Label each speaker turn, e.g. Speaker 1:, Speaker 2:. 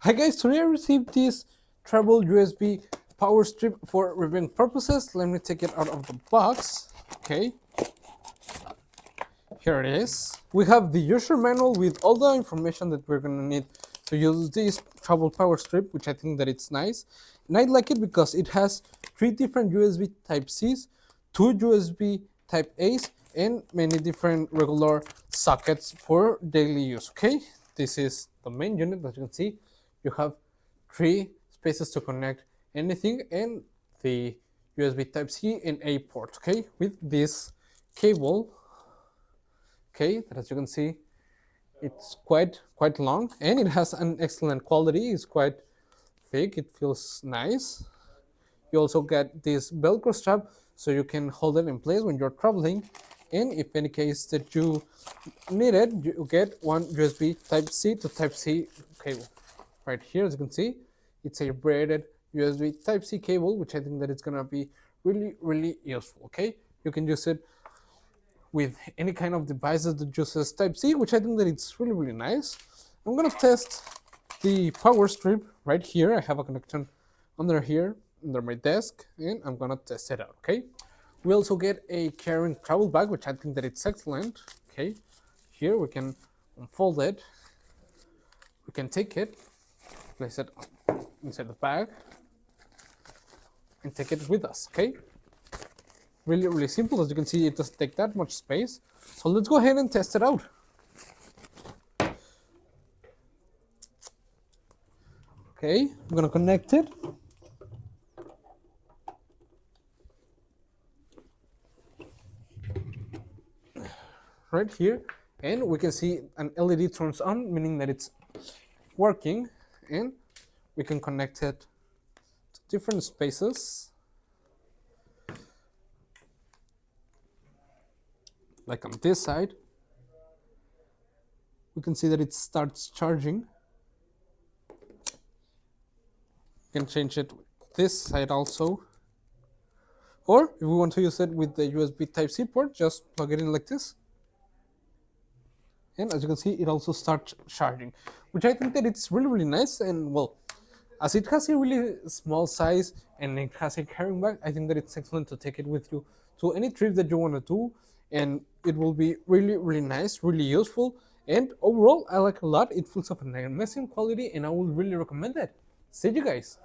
Speaker 1: Hi guys, today I received this travel USB power strip for reviewing purposes. Let me take it out of the box. Okay, here it is. We have the user manual with all the information that we're gonna need to use this travel power strip, which I think that it's nice. And I like it because it has 3 different USB Type-Cs, 2 USB Type-A's, and many different regular sockets for daily use. Okay, this is the main unit. As you can see, you have 3 spaces to connect anything and the USB Type-C and A port. Okay, with this cable. Okay, that as you can see, it's quite long and it has an excellent quality. It's quite thick. It feels nice. You also get this Velcro strap so you can hold it in place when you're traveling. And if any case that you need it, you get one USB Type-C to Type-C cable. Right here, as you can see, it's a braided USB Type-C cable, which I think that it's gonna be really useful. Okay, you can use it with any kind of devices that uses Type-C, which I think that it's really nice. I'm gonna test the power strip right here. I have a connection under here, under my desk, and I'm gonna test it out, okay? We also get a carrying travel bag, which I think that it's excellent, okay? Here we can unfold it. We can take it, place it inside the bag, and take it with us, okay? Really simple. As you can see, it doesn't take that much space. So let's go ahead and test it out. Okay, I'm gonna connect it. Right here, and we can see an LED turns on, meaning that it's working, and we can connect it to different spaces. Like on this side, we can see that it starts charging. You can change it with this side also. Or if we want to use it with the USB Type-C port, just plug it in like this. And as you can see, it also starts charging, which I think that it's really nice. And well, as it has a really small size and it has a carrying bag, I think that it's excellent to take it with you to any trip that you want to do, and it will be really nice, really useful, and overall I like it a lot. It feels of an amazing quality and I would really recommend it. See you guys.